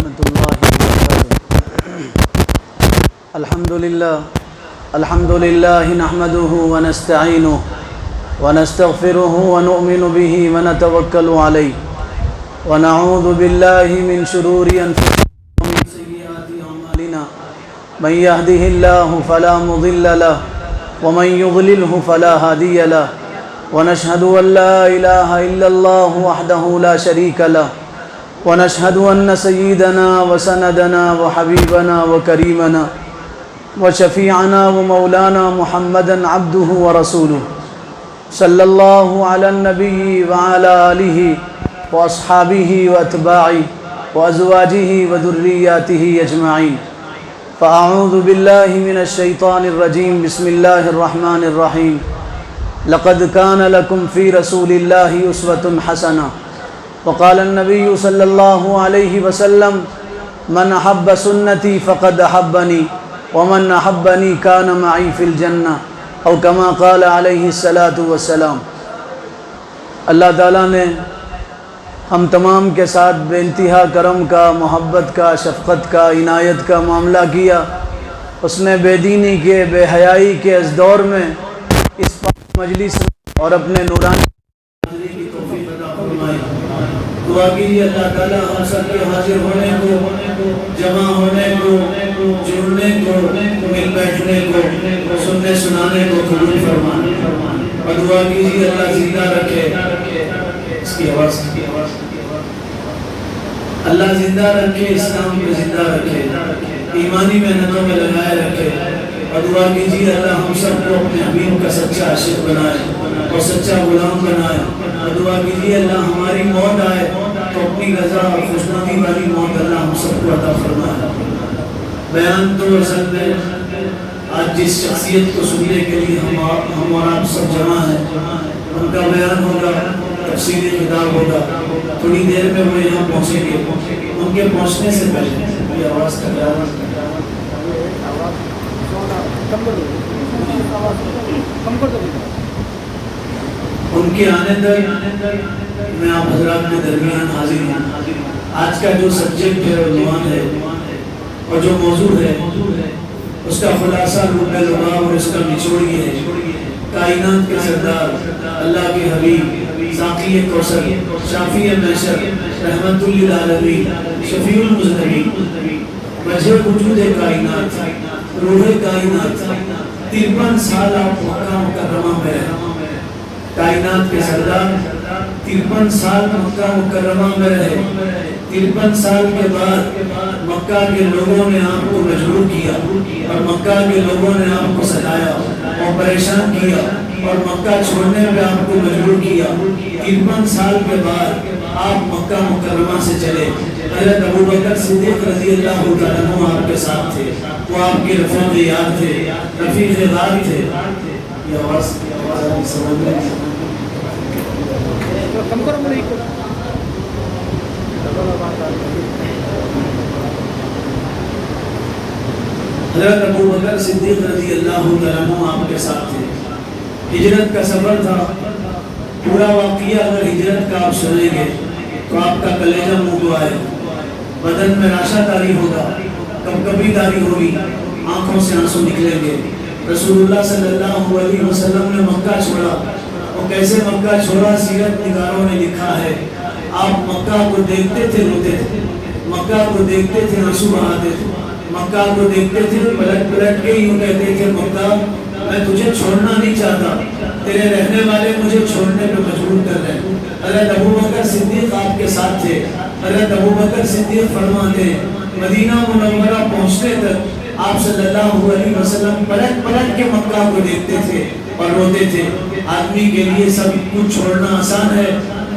ورحمة الله وبركاته. الحمد لله نحمده ونستعينه ونستغفره ونؤمن به ونتوكل عليه ونعوذ بالله من شرور أنفسنا ومن سيئات أعمالنا من يهده الله فلا مضل له ومن يضلله فلا هادي له ونشهد أن لا إله إلا الله وحده لا شريك له ونشهد أن سيدنا وسندنا وحبيبنا وكريمنا وشفيعنا ومولانا محمدا عبده ورسوله صلى الله على النبي وعلى آله وأصحابه وأتباعه وأزواجه وذرياته أجمعين. فأعوذ بالله من الشيطان الرجيم. بسم الله الرحمن الرحيم. لقد كان لكم في رسول الله أسوة حسنة. وقال النبي صلى الله عليه وسلم من أحب سنتي فقد أحبني ومن أحبني كان معي في الجنة او كما قال علیہ الصلاۃ والسلام. اللہ تعالیٰ نے ہم تمام کے ساتھ بے انتہا کرم کا، محبت کا، شفقت کا، عنایت کا معاملہ کیا. اس نے بے دینی کے، بے حیائی کے اس دور میں اس مجلس اور اپنے نورانی کی توفیق عطا فرمائی. دعا کیجیے اللہ تعالیٰ ہم سب کے حاضر ہونے کو، جمع ہونے کو، جڑنے کو، مل بیٹھنے کو، سننے سنانے کو قبول فرمائے. اور دعا کیجیے اللہ زندہ رکھے اس کی آواز، اللہ زندہ رکھے، اسلام میں زندہ رکھے، ایمانی محنتوں میں لگائے رکھے. اور دعا کیجیے اللہ ہم سب کو اپنے حبیب کا سچا عاشق بنائے اور سچا غلام بنائے. اور دعا کیجیے اللہ ہماری موت آئے تو اپنی رضا اور خوشنودی والی موت اللہ ہم سب کو عطا فرمائے. بیان تو اصل میں آج جس شخصیت کو سننے کے لیے ہم اور آپ سب جمع ہیں، ان کا بیان ہوگا، تفصیلی خطاب ہوگا. تھوڑی دیر میں وہ یہاں پہنچیں گے. ان کے پہنچنے سے پہلے یہ آواز کا بیان ان کے آنے تک میں آپ حضرات کے درمیان حاضر ہوں. آج کا جو سبجیکٹ ہے، عنوان ہے اور جو موضوع ہے، اس کا خلاصہ لب لباب اور اس کا نچوڑ یہ ہے: کائنات کے سردار، اللہ کے حبیب، ساقی کوثر، شافی محشر، رحمت للعالمین، شفیع المذنبین، وجہ وجود کائنات، روح کائنات، 53 سال آپ مکہ مکرمہ میں رہے. کائنات کے سردار 53 سال مکہ مکرمہ میں رہے. 53 سال کے بعد مکہ کے لوگوں نے آپ کو مجبور کیا اور مکہ کے لوگوں نے آپ کو ستایا اور پریشان کیا اور مکہ چھوڑنے پہ آپ کو مجبور کیا. 53 سال کے بعد آپ مکہ مکرمہ سے چلے. حضرت ابوبکر صدیق رضی اللہ تعالیٰ عنہ آپ کے ساتھ تھے. وہ آپ کے رفیق یار تھے، رفیق غار تھے. یہ آواز سمجھ میں حضرت ابوبکر صدیق رضی اللہ تعالیٰ عنہ آپ کے ساتھ تھے. ہجرت کا سفر تھا. پورا واقعہ اگر ہجرت کا آپ سنیں گے تو آپ کا کلیجہ منہ کو آئے، بدن میں راشا تاری ہوگا، کبکبی تاری ہوگی، آنکھوں سے آنسو نکلیں گے. رسول اللہ صلی اللہ علیہ وسلم نے مکہ چھوڑا. اور کیسے مکہ چھوڑا؟ سیرت نگاروں نے لکھا ہے آپ مکہ کو دیکھتے تھے روتے تھے، مکہ کو دیکھتے تھے آنسو بہاتے تھے، مکہ کو دیکھتے تھے پلٹ پلٹ کے یوں کہتے تھے مکہ میں تجھے چھوڑنا نہیں چاہتا، تیرے رہنے والے مجھے چھوڑنے پہ مجبور کر رہے ہیں. حضرت ابوبکر صدیق آپ کے ساتھ تھے. حضرت ابوبکر صدیق فرماتے مدینہ منورہ پہنچنے تک آپ صلی اللہ علیہ وسلم پلٹ پلٹ کے مکہ کو دیکھتے تھے اور روتے تھے. آدمی کے لیے سب کچھ چھوڑنا آسان ہے،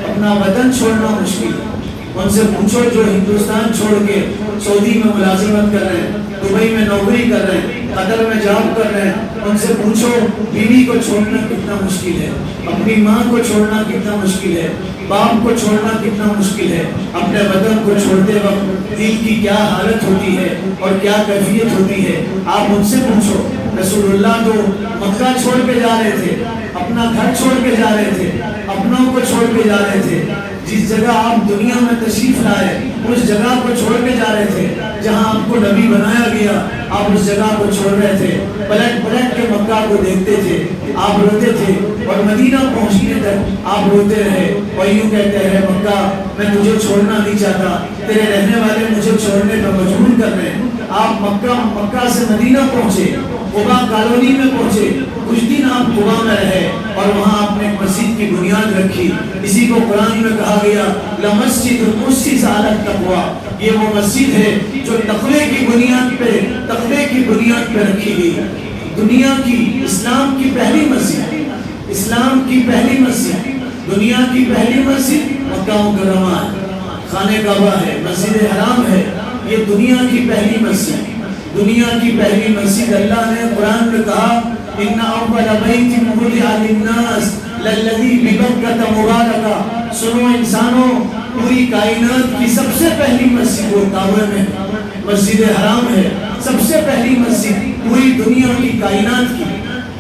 اپنا وطن چھوڑنا مشکل ہے. ان سے پوچھو جو ہندوستان چھوڑ کے سعودی میں ملازمت کر رہے ہیں، دبئی میں نوکری کر رہے ہیں، قطر میں جاب کر رہے ہیں، ان سے پوچھو بیوی کو چھوڑنا کتنا مشکل ہے، اپنی ماں کو چھوڑنا کتنا مشکل ہے، باپ کو چھوڑنا کتنا مشکل ہے. اپنے وطن کو چھوڑتے وقت دل کی کیا حالت ہوتی ہے اور کیا کیفیت ہوتی ہے، آپ ان سے پوچھو. رسول اللہ تو مکہ چھوڑ کے جا رہے تھے، اپنا گھر چھوڑ کے جا رہے تھے، اپنوں کو چھوڑ کے جا رہے تھے. جس جگہ آپ دنیا میں تشریف لائے اس جگہ کو چھوڑ کے جا رہے تھے، جہاں آپ کو نبی بنایا گیا آپ اس جگہ کو چھوڑ رہے تھے، پلٹ پلٹ کے مکہ کو دیکھتے تھے، آپ روتے تھے، اور مدینہ پہنچنے تک آپ روتے رہے اور یوں کہتے رہے مکہ میں تجھے چھوڑنا نہیں چاہتا، تیرے رہنے والے مجھے چھوڑنے پر مجبور کر رہے ہیں۔ آپ مکہ سے مدینہ پہنچے، قبا کالونی میں پہنچے، کچھ دن آپ قبا میں رہے اور وہاں آپ نے ایک مسجد کی بنیاد رکھی۔ اسی کو قرآن میں کہا گیا لمسجد اسست علی التقوی، یہ وہ مسجد ہے جو تقوی کی بنیاد پہ رکھی گئی۔ دنیا کی اسلام کی پہلی مسجد، اسلام کی پہلی مسجد، دنیا کی پہلی مسجد مکہ مکرمہ ہے، خانہ کعبہ ہے، مسجد حرام ہے، یہ دنیا کی پہلی مسجد، دنیا کی پہلی مسجد۔ اللہ نے قرآن میں کہا ان اول بیت وضع للناس للذی ببکۃ مبارکہ، سنو انسانوں پوری کائنات کی سب سے پہلی مسجد وہ کعبہ میں مسجد حرام ہے، سب سے پہلی مسجد پوری دنیا کی کائنات کی،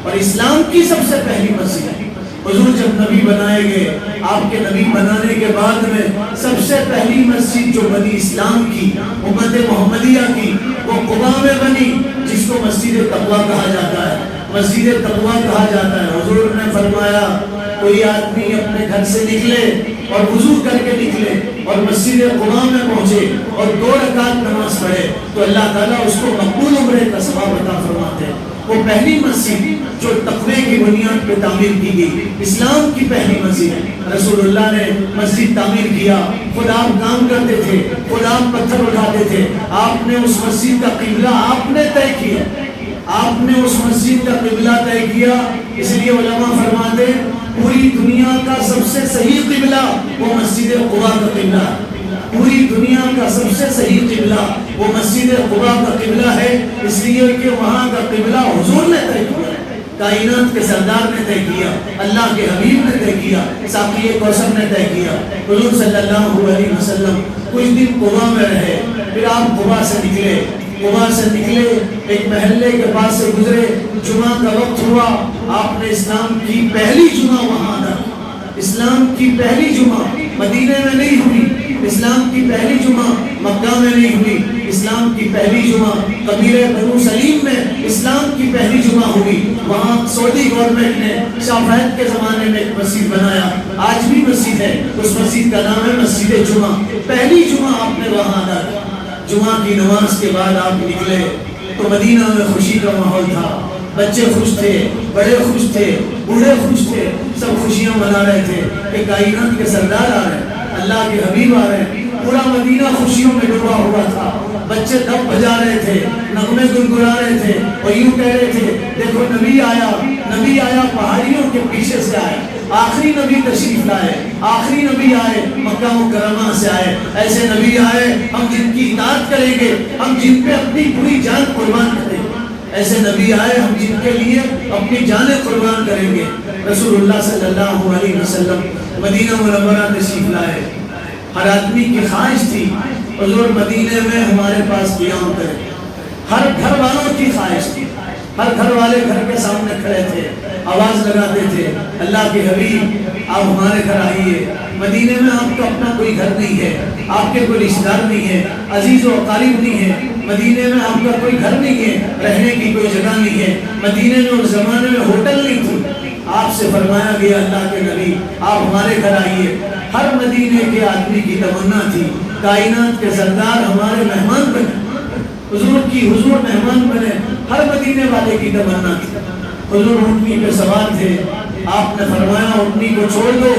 اور اسلام کی سب سے پہلی مسجد ہے۔ حضور جب نبی بنائے گئے، آپ کے نبی بنانے کے بعد میں سب سے پہلی مسجد جو بنی اسلام کی، امت محمدیہ کی، وہ قبا میں بنی، جس کو مسجد تقویٰ کہا جاتا ہے، مسجد تقویٰ کہا جاتا ہے۔ حضور نے فرمایا کوئی آدمی اپنے گھر سے نکلے اور وضو کر کے نکلے اور مسجد قبا میں پہنچے اور 2 رکعت نماز پڑھے تو اللہ تعالیٰ اس کو مقبول عمرے کا ثواب عطا فرماتے ہیں۔ وہ پہلی مسجد جو تقوی کی بنیاد پہ تعمیر کی گئی، اسلام کی پہلی مسجد، رسول اللہ نے مسجد تعمیر کیا، خود آپ کام کرتے تھے، خود آپ پتھر اٹھاتے تھے، آپ نے اس مسجد کا قبلہ آپ نے طے کیا، آپ نے اس مسجد کا قبلہ طے کیا۔ اس لیے علماء فرماتے ہیں پوری دنیا کا سب سے صحیح قبلہ وہ مسجد قباء کا قبلہ ہے، پوری دنیا کا سب سے صحیح قبلہ وہ مسجد قباء کا قبلہ ہے، اس لیے کہ وہاں کا قبلہ حضور نے طے کیا، کائنات کے سردار نے طے کیا، اللہ کے حبیب نے طے کیا، ساقی کوثر نے طے کیا۔ حضور صلی اللہ علیہ وسلم کچھ دن قباء میں رہے، پھر آپ قباء سے نکلے، قباء سے نکلے ایک محلے کے پاس سے گزرے، جمعہ کا وقت ہوا، آپ نے اسلام کی پہلی جمعہ وہاں ادا کی۔ اسلام کی پہلی جمعہ مدینہ میں نہیں ہوئی، اسلام کی پہلی جمعہ مکہ میں نہیں ہوئی، اسلام کی پہلی جمعہ قبیلہ بنو سلیم میں اسلام کی پہلی جمعہ ہوئی۔ وہاں سعودی گورنمنٹ نے شاہ فہد کے زمانے میں ایک مسجد بنایا، آج بھی مسجد ہے، اس مسجد کا نام ہے مسجد جمعہ۔ پہلی جمعہ آپ نے وہاں ادا کی۔ جمعہ کی نماز کے بعد آپ نکلے تو مدینہ میں خوشی کا ماحول تھا، بچے خوش تھے، بڑے خوش تھے، بوڑھے خوش تھے، سب خوشیاں منا رہے تھے کہ کائنات کے سردار آ رہے ہیں، اللہ کے حبیب آ رہے ہیں۔ پورا مدینہ خوشیوں میں ڈوبا ہوا تھا، بچے دف بجا رہے تھے، نغمے گنگنا رہے تھے اور یوں کہہ رہے تھے دیکھو نبی آیا، نبی آیا، پہاڑیوں کے پیچھے سے آئے، آخری نبی تشریف لائے، آخری نبی آئے، مکہ مکرمہ سے آئے، ایسے نبی آئے ہم جن کی اطاعت کریں گے، ہم جن پہ اپنی پوری جان قربان کریں گے، ایسے نبی آئے ہم جن کے لیے اپنی جانیں قربان کریں گے۔ رسول اللہ صلی اللہ علیہ وسلم مدینہ منورہ تشریف لائے، ہر آدمی کی خواہش تھی حضور مدینے میں ہمارے پاس قیام کریں، ہر گھر والوں کی خواہش تھی، ہر گھر والے گھر کے سامنے کھڑے تھے، آواز لگاتے تھے اللہ کے حبیب آپ ہمارے گھر آئیے، مدینے میں آپ کا اپنا کوئی گھر نہیں ہے، آپ کے کوئی رشتہ دار نہیں ہے، عزیز و اقارب نہیں ہے، مدینے میں آپ کا کوئی گھر نہیں ہے، رہنے کی کوئی جگہ نہیں ہے، مدینے میں اس زمانے میں ہوٹل نہیں تھی، آپ سے فرمایا گیا اللہ کے نبی آپ ہمارے گھر آئیے۔ ہر مدینے کے آدمی کی تمنا تھی کائنات کے سردار ہمارے مہمان بنے، حضور مہمان بنے، ہر مدینے والے کی تمنا تھی۔ حضور اونٹنی پہ سوار تھے، آپ نے فرمایا اونٹنی کو چھوڑ دو،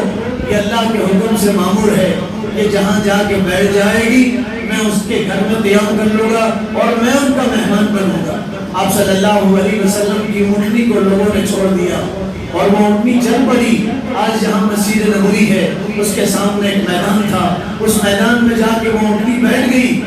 یہ اللہ کے حکم سے مامور ہے، یہ جہاں جا کے بیٹھ جائے گی میں اس کے گھر میں قیام کر لوں گا اور میں ان کا مہمان بنوں گا۔ آپ صلی اللہ علیہ وسلم کی اونٹنی کو لوگوں نے چھوڑ دیا اور وہ اونٹنی چل پڑی۔ آج جہاں مسجد نبوی ہے اس کے سامنے ایک میدان تھا، اس میدان میں جا کے وہ اونٹنی بیٹھ گئی،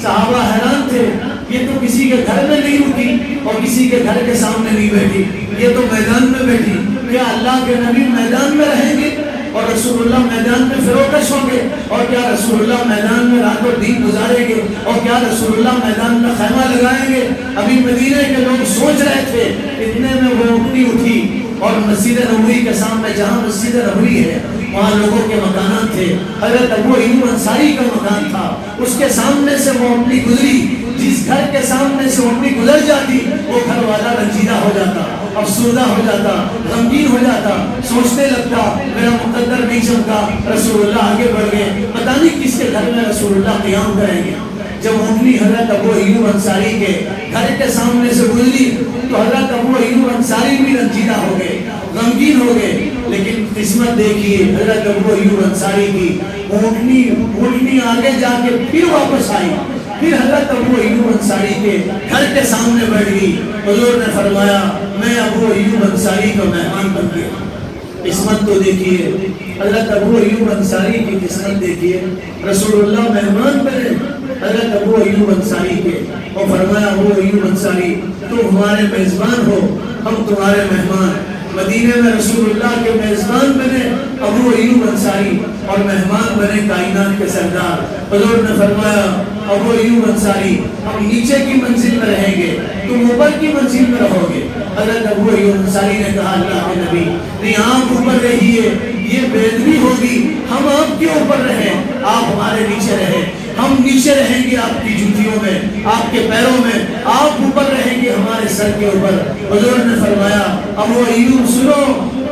صحابہ حیران تھے، یہ تو کسی کے گھر میں نہیں رکی اور کسی کے گھر کے سامنے نہیں بیٹھی، یہ تو میدان میں بیٹھی، کیا اللہ کے نبی میدان میں رہیں گے اور رسول اللہ میدان میں فروکش ہوں گے، اور کیا رسول اللہ میدان میں رات و دن گزاریں گے، اور کیا رسول اللہ میدان میں خیمہ لگائیں گے؟ ابھی مدینے کے لوگ سوچ رہے تھے، اتنے میں وہ اونٹنی اٹھی، اور مسجد نبوی کے سامنے جہاں مسجد نبوی ہے وہاں لوگوں کے مکانات تھے. حضرت ابو ایوب انصاری کا مکان تھا, اس کے سامنے سے وہ اپنی گزری, جس گھر کے سامنے سے اپنی گزر جاتی وہ گھر والا رنجیدہ ہو جاتا, افسردہ ہو جاتا, غمگین ہو جاتا, سوچنے لگتا میرا مقدر نہیں چمکا. رسول اللہ آگے بڑھ گئے, پتہ نہیں کس کے گھر میں رسول اللہ قیام کریں گے. جب اونٹنی حضرت ابو ایوب انصاری کے گھر کے سامنے سے گزری تو حضرت ابو ایوب انصاری بھی رنجیدہ ہو گئے, غمگین ہو گئے. لیکن قسمت دیکھیے حضرت ابو ایوب انصاری کی, اونٹنی آگے جا کے پھر واپس آئی, پھر حضرت ابو ایوب انصاری کے گھر کے سامنے بیٹھ گئی. حضور نے فرمایا میں ابو ایوب انصاری کا مہمان بن گیا. قسمت تو دیکھیے حضرت ابو ایوب انصاری کی قسمت دیکھیے, رسول اللہ مہمان بنے حضرت ابو ایوب انصاری کے, اور فرمایا ابو ایوب انصاری تم ہمارے میزبان ہو, ہم تمہارے مہمان. مدینے میں رسول اللہ کے میزبان بنے ابو ایوب انصاری, اور مہمان بنے کائنات کے سردار. حضور نے فرمایا ابو ایوب انصاری ہم نیچے کی منزل میں رہیں گے, تم اوپر کی منزل میں رہو گے. حضرت ابو ایوب انصاری نے کہا اللہ کے نبی نہیں, آپ اوپر رہیے, یہ بے ادبی ہوگی, ہم آپ کے اوپر رہیں, آپ ہمارے نیچے رہیں. ہم نیچے رہیں گے آپ کی جوتیوں میں, آپ کے پیروں میں, آپ اوپر رہیں گے ہمارے سر کے اوپر. حضور نے فرمایا ابو ایوب سنو,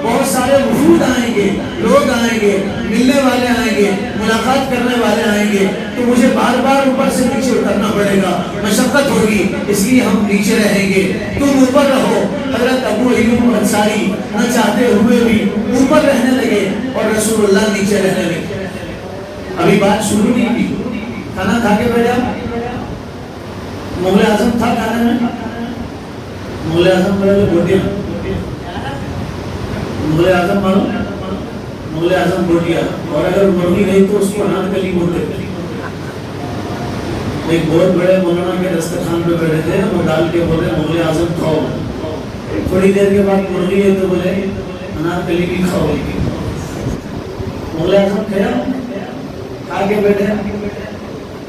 بہت سارے وفود آئیں گے, لوگ آئیں گے, ملنے والے آئیں گے, ملاقات کرنے والے آئیں گے, تو مجھے بار بار اوپر سے نیچے اترنا پڑے گا, مشقت ہوگی, اس لیے ہم نیچے رہیں گے, تم اوپر رہو. حضرت ابو ایوب انصاری نہ چاہتے ہوئے بھی اوپر رہنے لگے اور رسول اللہ نیچے رہنے لگے. ابھی بات شروع نہیں کی, کھانا کھا کے بیٹھا, مغل اعظم تھا کھانے میں, مغل اعظم پہلے بوٹیاں, مغل اعظم مانو, مغل اعظم بوٹیا, اور اگر مرغی نہیں تو اس کو نان کلی بولتے تھے. ایک بہت بڑے مولانا کے دسترخوان پہ بیٹھے تھے, وہ ڈال کے بولے مغل اعظم کھاؤ. تھوڑی دیر کے بعد مرغی ہے تو بولے انار کلی بھی کھاؤ. مغل اعظم کھایا, کھا کے بیٹھے,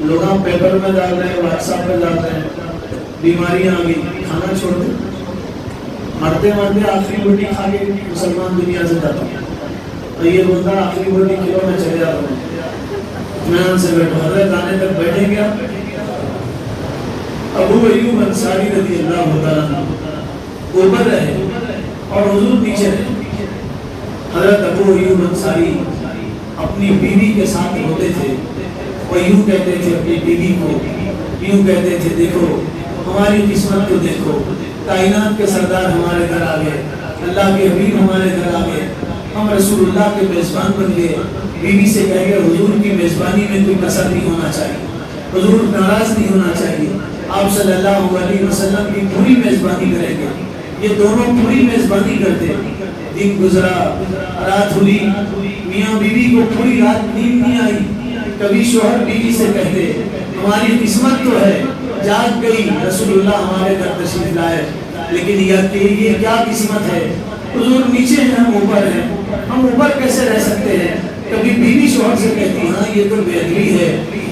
لوگ پیپر میں ڈال رہے ہیں, واٹس ایپ پہ ڈال رہے ہیں, بیماریاں آ گئی, کھانا چھوڑ دیں, مرتے مرتے آخری روٹی کھا کے مسلمان دنیا سے جاتا ہے. اور یہ بولتا آخری روٹی کلو میں چلے جاتا ہوں, اطمینان سے بیٹھو. حضرت آنے تک بیٹھیں گیا. ابو ایوب انصاری رضی اللہ تعالیٰ اوپر رہے اور حضور نیچے رہے. حضرت ابو ایوب انصاری اپنی بیوی کے ساتھ ہوتے تھے, اور یوں کہتے تھے اپنی بیوی کو, یوں کہتے تھے دیکھو ہماری قسمت کو دیکھو, کائنات کے سردار ہمارے گھر آ گئے, اللہ کے حبیب ہمارے گھر آ گئے, ہم رسول اللہ کے میزبان بن گئے. بیوی سے کہہ گئے حضور کی میزبانی میں کوئی کسر نہیں ہونا چاہیے, حضور ناراض نہیں ہونا چاہیے, آپ صلی اللہ علیہ وسلم کی پوری میزبانی کریں گے. یہ دونوں پوری میزبانی کرتے. دن گزرا, رات ہوئی, میاں بیوی کو پوری رات نیند نہیں آئی. کبھی شوہر بیوی سے کہتے ہماری قسمت تو ہے جاگ گئی, رسول اللہ ہمارے گھر تشریف لائے, لیکن یہ کیا قسمت ہے, حضور نیچے ہیں ہم اوپر ہیں, ہم اوپر کیسے رہ سکتے ہیں. کبھی بیوی شوہر سے کہتی ہاں یہ تو بے ادبی ہے,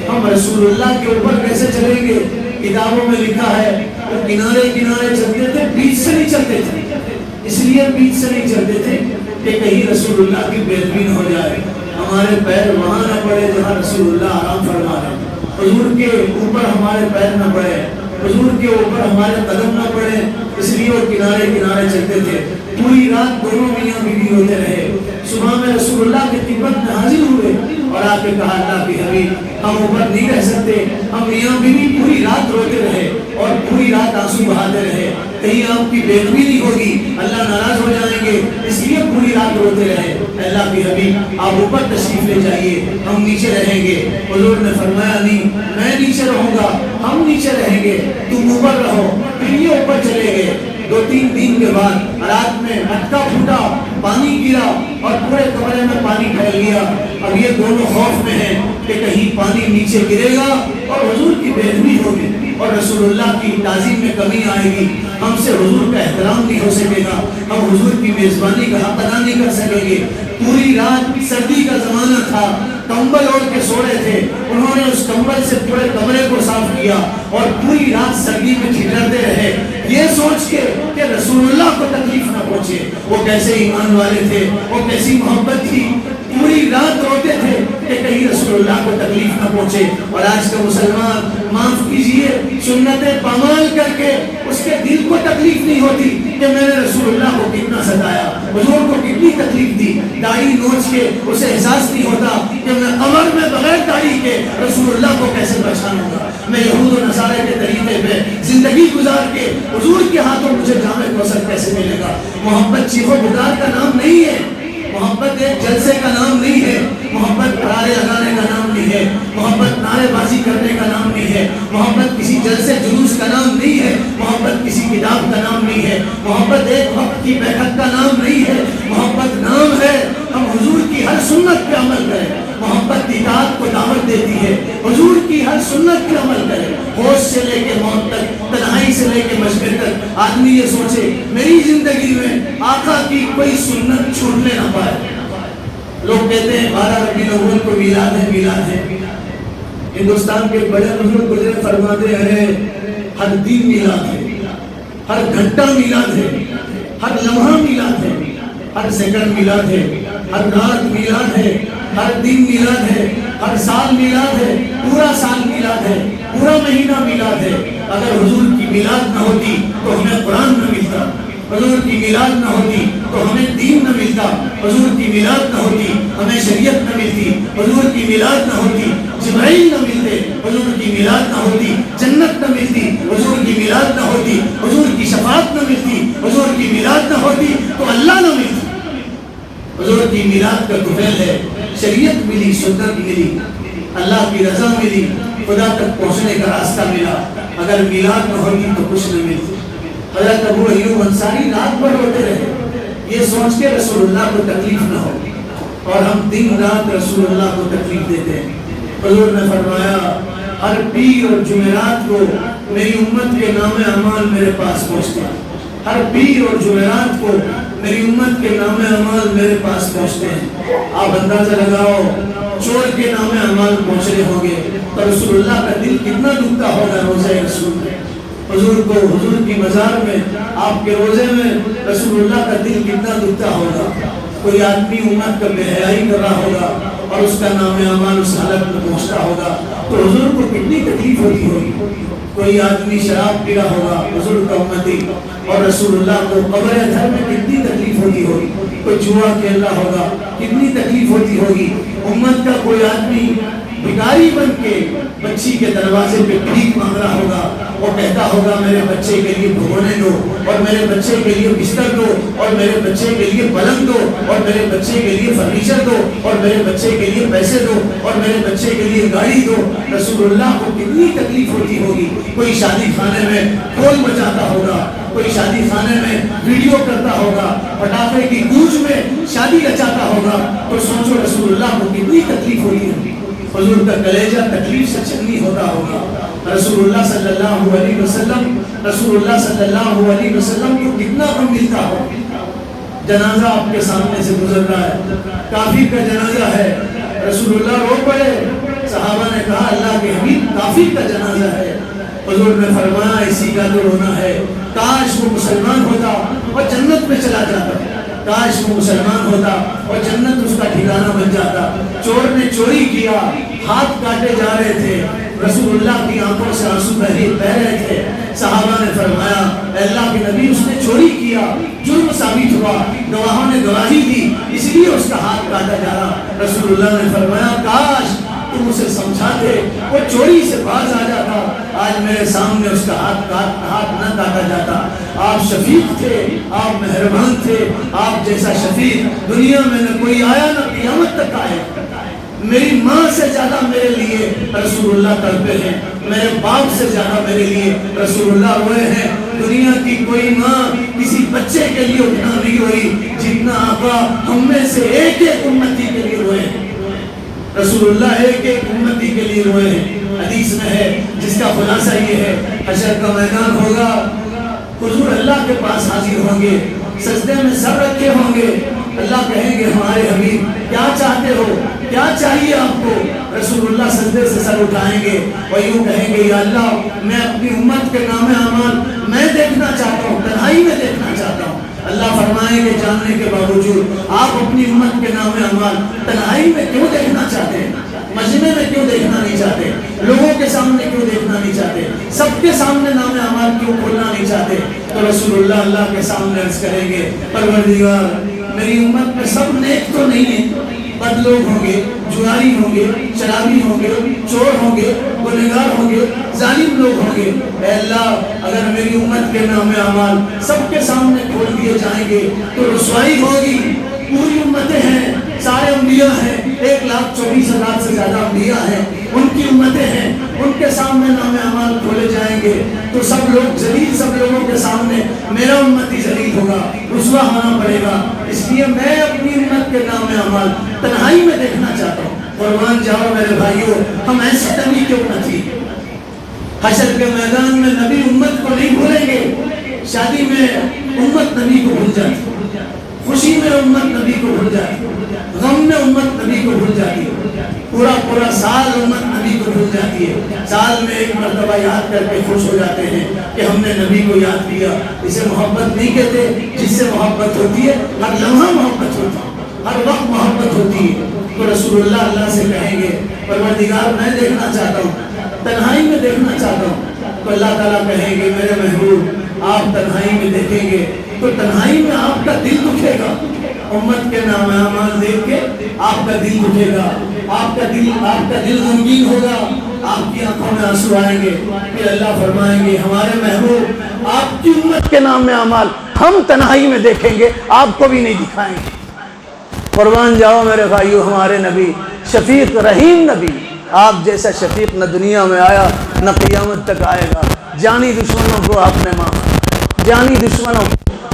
ہم رسول اللہ کے اوپر کیسے چلیں گے. کتابوں میں لکھا ہے وہ کنارے کنارے چلتے تھے, بیچ سے نہیں چلتے تھے, اس لیے بیچ سے نہیں چلتے تھے کہ کہیں رسول اللہ کی بے ادبی نہ ہو جائے, ہمارے پیر وہاں نہ پڑے جہاں رسول اللہ آرام فرما رہے, حضور کے اوپر ہمارے پیر نہ پڑے, حضور کے اوپر ہمارے قدم نہ پڑے, اس لیے وہ کنارے کنارے چلتے تھے. پوری رات دونوں میاں بیوی ہوتے رہے. صبح میں رسول اللہ کی خدمت میں حاضر ہوئے اور آ کے کہا اللہ کے حبیب ہم اوپر نہیں رہ سکتے, ہم میاں بیوی پوری رات روتے رہے اور پوری رات آنسو بہاتے رہے, کہیں آپ کی بے ادبی نہیں ہوگی, اللہ ناراض ہو جائیں گے, اس لیے پوری رات روتے رہے. اللہ کے حبیب آپ اوپر تشریف لے جائیے, ہم نیچے رہیں گے. حضور نے فرمایا نہیں, میں نیچے رہوں گا, ہم نیچے رہیں گے, تم اوپر رہو. پھر یہ اوپر چلے گئے. 2-3 دن کے بعد رات میں مٹکا پھوٹا, پانی گرا اور پورے کمرے میں پانی پھیل گیا. اب یہ دونوں خوف میں ہیں کہ کہیں پانی نیچے گرے گا اور حضور کی بے ادبی ہوگی اور رسول اللہ کی تعظیم میں کمی آئے گی, ہم سے حضور کا احترام نہیں ہو سکے گا, ہم حضور کی میزبانی کا حق ادا نہیں کر سکیں گے. پوری رات سردی کا زمانہ تھا, کمبل اوڑھ کے سو رہے تھے, انہوں نے اس کمبل سے پورے کمرے کو صاف کیا اور پوری رات سردی میں ٹھٹرتے رہے, یہ سوچ کے کہ رسول اللہ کو تکلیف نہ پہنچے. وہ کیسے ایمان والے تھے، وہ کیسی محبت تھی، پوری رات روتے تھے کہ کہیں رسول اللہ کو تکلیف نہ پہنچے۔ اور آج کا مسلمان معاف کیجئے سنتیں پامال کر کے اس کے دل کو تکلیف نہیں ہوتی کہ میں نے رسول اللہ کو کتنا ستایا، حضور کو کتنی تکلیف دی، داڑھی نوچ کے اسے احساس نہیں ہوتا کہ میں قبر میں بغیر داڑھی کے رسول اللہ کو کیسے پہچانوں گا، میں یہود و نصارہ کے طریقے پہ زندگی گزار کے حضور کے ہاتھوں مجھے جامع کوثر کیسے ملے گا۔ محبت چیخ و پکار کا نام نہیں ہے، محبت ایک جلسے کا نام نہیں ہے، محبت نعرے لگانے کا نام نہیں ہے، محبت نعرے بازی کرنے کا نام نہیں ہے، محبت کسی جلسے جلوس کا نام نہیں ہے، محبت کسی کتاب کا نام نہیں ہے، محبت ایک وقت کی بیٹھک کا نام نہیں ہے، محبت نام ہے ہم حضور کی ہر سنت پہ عمل کریں۔ محبت اطاعت کو دعوت دیتی ہے، حضور کی ہر سنت پہ عمل کریں، ہوش سے لے کے موت تک، تنہائی سے لے کے مشورے تک۔ آدمی یہ سوچے میری زندگی میں آقا کی کوئی سنت چھوٹنے نہ پائے۔ لوگ کہتے ہیں 12 ربیع الاول کو میلاد ہے، میلاد ہے۔ ہندوستان کے بڑے بزرگ گزرے فرماتے ہیں ہر دن میلاد ہے، ہر گھنٹہ میلاد ہے، ہر لمحہ میلاد ہے، ہر سیکنڈ میلاد ہے، ہر رات میلاد ہے، ہر دن میلاد ہے، ہر سال میلاد ہے، پورا سال میلاد ہے، پورا مہینہ میلاد ہے۔ اگر حضور کی میلاد نہ ہوتی تو ہمیں قرآن نہ ملتا، حضور کی میلاد نہ ہوتی تو ہمیں دین نہ ملتا، حضور کی میلاد نہ ہوتی ہمیں شریعت نہ ملتی، حضور کی میلاد نہ ہوتی جبرائیل نہ ملتے، حضور کی میلاد نہ ہوتی جنت نہ ملتی، حضور کی میلاد نہ ہوتی حضور کی شفاعت نہ ملتی، حضور کی میلاد نہ ہوتی تو اللہ نہ ملتی۔ حضور کی میلاد کا طفیل ہے، شریعت ملی، سنت ملی، اللہ کی رضا ملی، خدا تک پہنچنے کا راستہ ملا۔ اگر میلاد نہ ہوتی تو کچھ نہ ملتی۔ حضرت ابو ایوب انصاری رات بھر روتے رہے یہ سوچ کے رسول اللہ کو تکلیف نہ ہو، اور ہم دن رات رسول اللہ کو تکلیف دیتے ہیں۔ حضور نے فرمایا ہر پیر اور جمعرات کو میری امت کے نام اعمال میرے پاس پہنچتے ہیں، ہر پیر اور جمعرات کو میری امت کے نام اعمال میرے پاس پہنچتے ہیں۔ آپ اندازہ لگاؤ چور کے نام اعمال پہنچ رہے ہوں گے تو رسول اللہ کا دل کتنا دکھتا ہوگا روزہ رسول میں۔ حضور کو حضور کی مزار میں آپ کے روزے میں رسول اللہ کا دل کتنا دکھتا ہوگا۔ کوئی آدمی امت کا بے حیائی کر رہا ہوگا اور اس کا نام اعمال اس حالت میں پہنچتا ہوگا تو حضور کو کتنی تکلیف ہوتی ہوگی۔ کوئی آدمی شراب پی رہا ہوگا حضور کا امتی اور رسول اللہ کو قبر ادھر میں کتنی تکلیف ہوتی ہوگی۔ کوئی جوا کھیل رہا ہوگا کتنی تکلیف ہوتی ہوگی۔ امت کا کوئی آدمی بھکاری بن کے بچی کے دروازے پہ بھیک مانگ رہا ہوگا، وہ کہتا ہوگا میرے بچے کے لیے بھگونے دو، اور میرے بچے کے لیے بستر دو، اور میرے بچے کے لیے پلنگ دو، اور میرے بچے کے لیے فرنیچر دو، اور میرے بچے کے لیے پیسے دو، اور میرے بچے کے لیے گاڑی دو۔ رسول اللہ کو کتنی تکلیف ہوتی ہوگی۔ کوئی شادی خانے میں ڈھول بجاتا ہوگا، کوئی شادی خانے میں ویڈیو کرتا ہوگا، پٹاخے کی گونج میں شادی رچاتا ہوگا تو سوچو رسول اللہ کو کتنی تکلیف ہوتی ہوگی۔ حضور کا کلیجہ تکلیف سے چکنی ہوتا ہوگا۔ رسول اللہ صلی اللہ علیہ وسلم کو کتنا غم ملتا ہو۔ جنازہ آپ کے سامنے سے گزر رہا ہے، کافر کا جنازہ ہے، رسول اللہ رو پڑے، صحابہ نے کہا اللہ کے حبیب کافر کا جنازہ ہے۔ حضور نے فرمایا اسی کا تو رونا ہے، کاش وہ مسلمان ہوتا اور جنت میں چلا جاتا، کاش وہ مسلمان ہوتا اور جنت اس کا ٹھکانہ بن جاتا۔ چور نے چوری کیا، ہاتھ کاٹے جا رہے تھے، رسول اللہ کی آنکھوں سے آنسو بہ رہے تھے۔ صحابہ نے فرمایا اے اللہ کے نبی اس نے چوری کیا، جرم ثابت ہوا، گواہوں نے گواہی دی، اس لیے اس کا ہاتھ کاٹا جا رہا۔ رسول اللہ نے فرمایا کاش تم اسے سمجھاتے، وہ چوری سے باز آ جاتا، آج میرے سامنے اس کا ہاتھ نہ کاٹا جاتا۔ آپ شفیق تھے، آپ مہربان تھے، آپ جیسا شفیق دنیا میں نہ کوئی آیا نہ قیامت تک آئے۔ میری ماں سے زیادہ میرے لیے رسول اللہ تڑپے ہیں، میرے باپ سے زیادہ میرے لیے رسول اللہ روئے ہیں۔ دنیا کی کوئی ماں کسی بچے کے لیے اتنا نہیں روئی جتنا آقا ہم میں سے ایک ایک امتی کے لیے روئے ہیں۔ رسول اللہ ایک ایک امتی کے لیے روئے ہیں۔ حدیث میں ہے جس کا خلاصہ یہ ہے حشر کا میدان ہوگا، حضور اللہ کے پاس حاضر ہوں گے، سجدے میں سر رکھے ہوں گے، اللہ کہیں گے ہمارے حبیب کیا چاہتے ہو، کیا چاہیے آپ کو؟ رسول اللہ سجدے سے سر اٹھائیں گے اور یوں کہیں گے یا اللہ میں اپنی امت کے نام اعمال میں دیکھنا چاہتا ہوں، تنہائی میں دیکھنا چاہتا ہوں۔ اللہ فرمائے کہ جاننے کے باوجود آپ اپنی امت کے نام اعمال تنہائی میں کیوں دیکھنا چاہتے ہیں؟ مجمع میں کیوں دیکھنا نہیں چاہتے؟ لوگوں کے سامنے کیوں دیکھنا نہیں چاہتے؟ سب کے سامنے نام اعمال کیوں کھولنا نہیں چاہتے؟ تو رسول اللہ کے سامنے عرض کریں گے پروردگار میری امت میں سب نیک تو نہیں ہیں، بد لوگ ہوں گے، جواری ہوں گے، شرابی ہوں گے، چور ہوں گے، گنہگار ہوں گے، ظالم لوگ ہوں گے۔ اے اللہ اگر میری امت کے نام اعمال سب کے سامنے کھول دیے جائیں گے تو رسوائی ہوگی۔ پوری امتیں ہیں، سارے انبیاء ہیں، 1,24,000 سے زیادہ انبیاء ہیں، ان کی امتیں ہیں، ان کے سامنے نام اعمال کھولے جائیں گے تو سب لوگ ذلیل، سب لوگوں کے سامنے میرا امتی ذلیل ہوگا، رسوا ہونا پڑے گا۔ اس لیے میں اپنی امت کے نام اعمال تنہائی میں دیکھنا چاہتا ہوں۔ قربان جاؤ میرے بھائیوں، ہم ایسی کمی کیوں نہ تھی؟ حشر کے میدان میں نبی امت کو نہیں بھولیں گے، شادی میں امت نبی کو بھول جاتی، خوشی میں امت نبی کو بھول جاتی، غم میں امت نبی کو بھول جاتی ہے، پورا سال امت نبی کو بھول جاتی ہے، سال میں ایک مرتبہ یاد کر کے خوش ہو جاتے ہیں کہ ہم نے نبی کو یاد کیا۔ اسے محبت نہیں کہتے، جس سے محبت ہوتی ہے ہر لمحہ محبت ہوتی ہے، ہر وقت محبت ہوتی ہے۔ تو رسول اللہ سے کہیں گے پروردگار میں دیکھنا چاہتا ہوں، تنہائی میں دیکھنا چاہتا ہوں۔ تو اللہ تعالیٰ کہیں گے میرے محبوب آپ تنہائی میں دیکھیں گے تو تنہائی میں آپ کا دل دکھے گا، امت کے نام اعمال دیکھ کے آپ کا دل دکھے گا، آپ کا دل غمگین ہوگا، آپ کی آنکھوں میں آنسو آئیں گے۔ پھر اللہ فرمائیں گے ہمارے محبوب آپ کی امت کے نام اعمال ہم تنہائی میں دیکھیں گے، آپ کو بھی نہیں دکھائیں گے۔ قربان جاؤ میرے بھائیو، ہمارے نبی شفیق رحیم نبی، آپ جیسا شفیق نہ دنیا میں آیا نہ قیامت تک آئے گا۔ جانی دشمنوں کو آپ نے معاف، جانی دشمنوں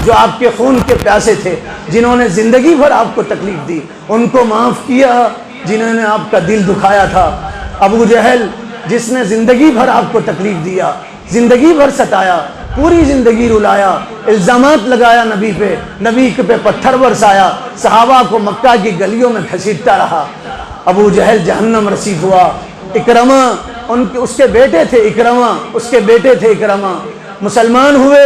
جو آپ کے خون کے پیاسے تھے، جنہوں نے زندگی بھر آپ کو تکلیف دی، ان کو معاف کیا۔ جنہوں نے آپ کا دل دکھایا تھا، ابو جہل جس نے زندگی بھر آپ کو تکلیف دیا، زندگی بھر ستایا، پوری زندگی رلایا، الزامات لگایا نبی پہ، نبی پہ پتھر برسایا، صحابہ کو مکہ کی گلیوں میں گھسیٹتا رہا، ابو جہل جہنم رسید ہوا۔ اکرمہ اس کے بیٹے تھے، اکرمہ مسلمان ہوئے۔